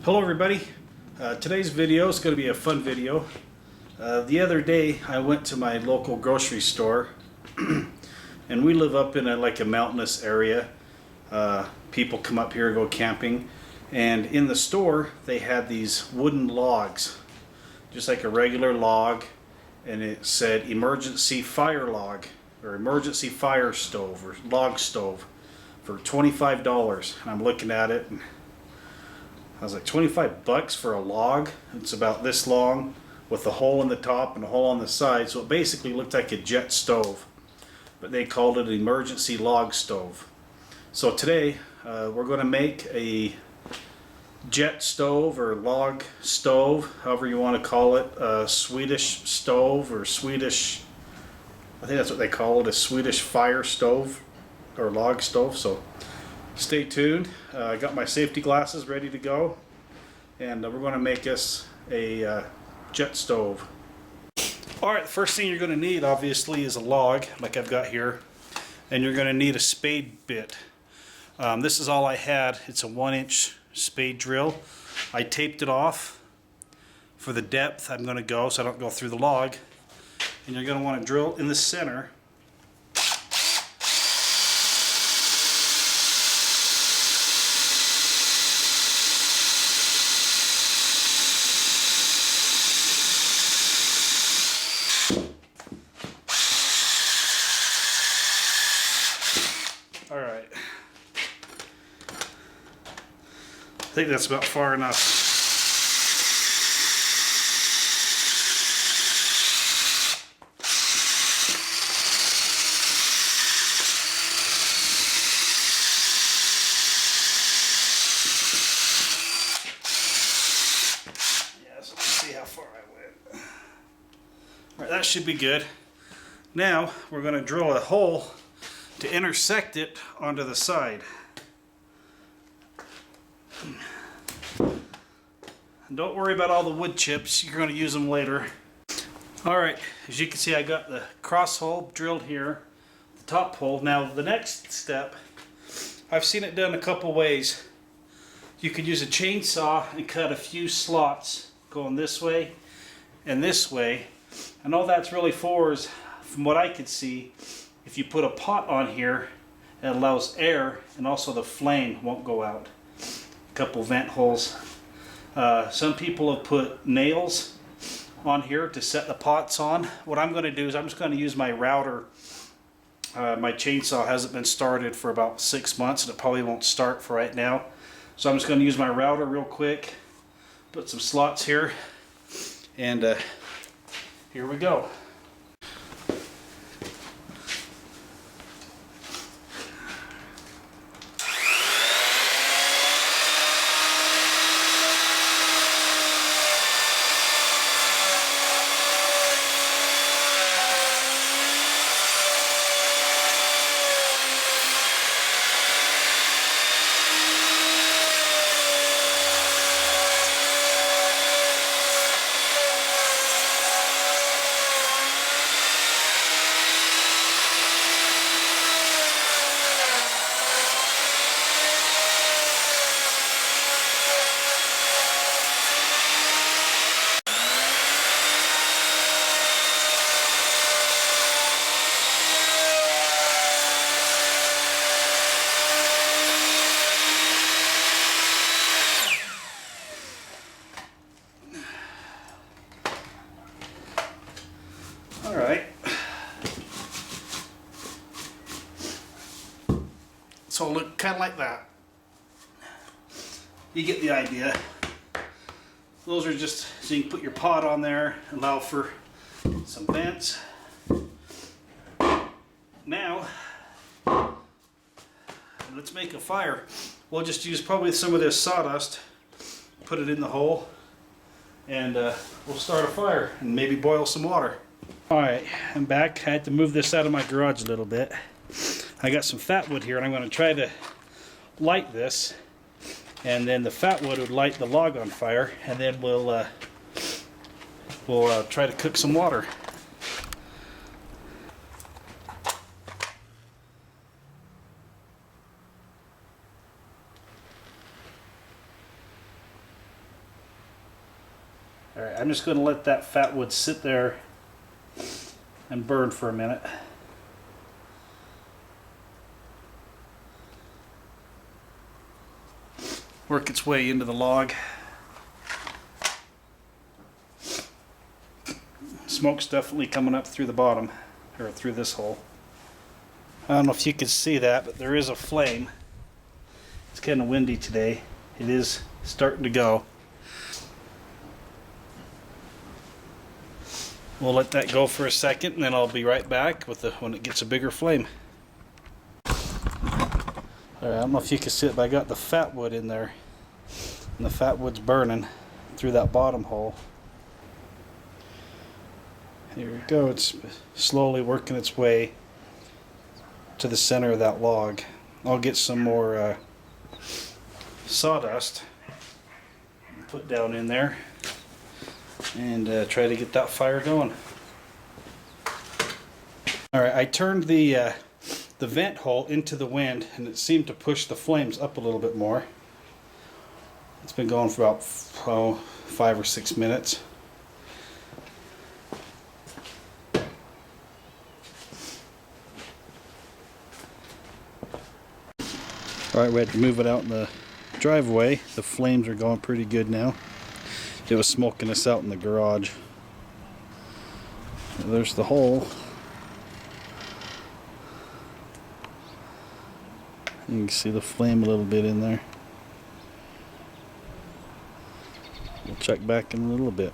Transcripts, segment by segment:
Hello everybody. Today's video is going to be a fun video. The other day I went to my local grocery store and we live up in a mountainous area. People come up here and go camping, and in the store they had these wooden logs, just like a regular log, and it said emergency fire log or emergency fire stove or log stove for $25. And I'm looking at it and I was like, 25 bucks for a log? It's about this long with a hole in the top and a hole on the side, so it basically looked like a jet stove, but they called it an emergency log stove. So today we're going to make a jet stove or log stove, however you want to call it, a Swedish stove or Swedish, I think that's what they call it, a Swedish fire stove or log stove. So stay tuned. I got my safety glasses ready to go, and we're going to make us a jet stove. Alright, the first thing you're going to need obviously is a log like I've got here, and you're going to need a spade bit. This is all I had. It's a 1-inch spade drill. I taped it off for the depth I'm going to go so I don't go through the log, and you're going to want to drill in the center. Alright, I think that's about far enough. Yeah, so let's see how far I went. Alright, that should be good. Now we're going to drill a hole to intersect it onto the side. And don't worry about all the wood chips, you're going to use them later. Alright, as you can see, I got the cross hole drilled here, the top hole. Now the next step, I've seen it done a couple ways. You could use a chainsaw and cut a few slots going this way and this way. And all that's really for is, from what I could see, if you put a pot on here, it allows air, and also the flame won't go out. A couple vent holes. Some people have put nails on here to set the pots on. What I'm going to do is I'm just going to use my router. My chainsaw hasn't been started for about 6 months, and it probably won't start for right now. So I'm just going to use my router real quick, put some slots here, and here we go. Alright, so it'll look kind of like that. You get the idea. Those are just so you can put your pot on there, allow for some vents. Now, let's make a fire. We'll just use probably some of this sawdust, put it in the hole, and we'll start a fire and maybe boil some water. Alright, I'm back. I had to move this out of my garage a little bit. I got some fat wood here, and I'm going to try to light this, and then the fat wood would light the log on fire, and then we'll try to cook some water. Alright, I'm just going to let that fat wood sit there and burn for a minute. Work its way into the log. Smoke's definitely coming up through the bottom, or through this hole. I don't know if you can see that, but there is a flame. It's kind of windy today. It is starting to go. We'll let that go for a second, and then I'll be right back with when it gets a bigger flame. Alright, I don't know if you can see it, but I got the fat wood in there. And the fat wood's burning through that bottom hole. Here we go. It's slowly working its way to the center of that log. I'll get some more sawdust put down in there and try to get that fire going. Alright, I turned the vent hole into the wind, and it seemed to push the flames up a little bit more. It's been going for about 5 or 6 minutes. Alright, we had to move it out in the driveway. The flames are going pretty good now. It was smoking us out in the garage. There's the hole. You can see the flame a little bit in there. We'll check back in a little bit.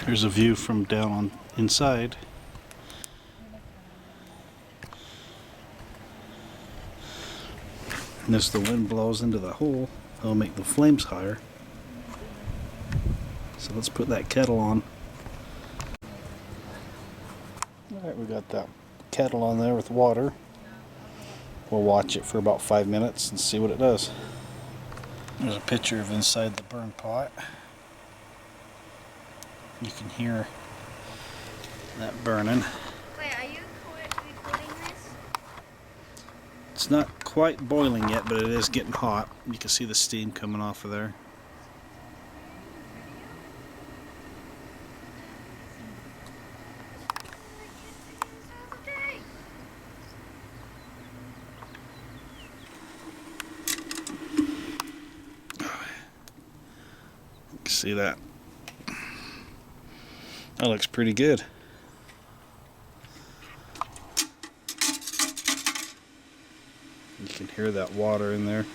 Here's a view from down on inside. And as the wind blows into the hole, it'll make the flames higher. So let's put that kettle on. Alright, we got that kettle on there with water. We'll watch it for about 5 minutes and see what it does. There's a picture of inside the burn pot. You can hear that burning. Wait, are you recording this? It's not quite boiling yet, but it is getting hot. You can see the steam coming off of there. You can see that. That looks pretty good. You can hear that water in there.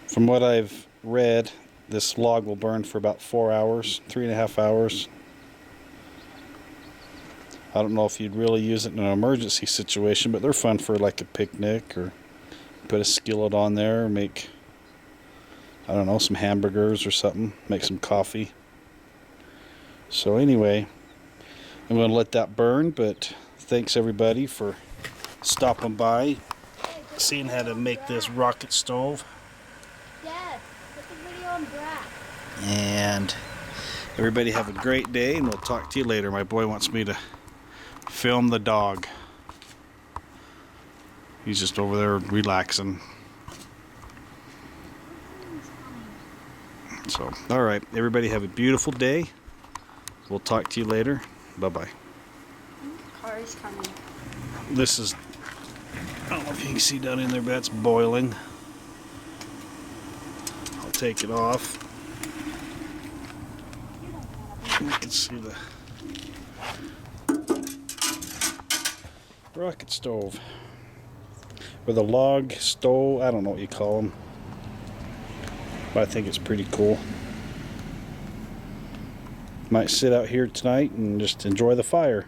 From what I've read, this log will burn for about 4 hours, 3.5 hours. I don't know if you'd really use it in an emergency situation, but they're fun for like a picnic, or put a skillet on there, or make, I don't know, some hamburgers or something, make some coffee. So anyway, I'm going to let that burn, but thanks everybody for stopping by, seeing how to make this rocket stove. Dad, put the video on Brad. And everybody have a great day, and we'll talk to you later. My boy wants me to film the dog. He's just over there relaxing. So, alright, everybody have a beautiful day. We'll talk to you later. Bye-bye. Car is coming. This is, I don't know if you can see down in there, but that's boiling. I'll take it off. You can see the rocket stove, or the log stove, I don't know what you call them, but I think it's pretty cool. Might sit out here tonight and just enjoy the fire.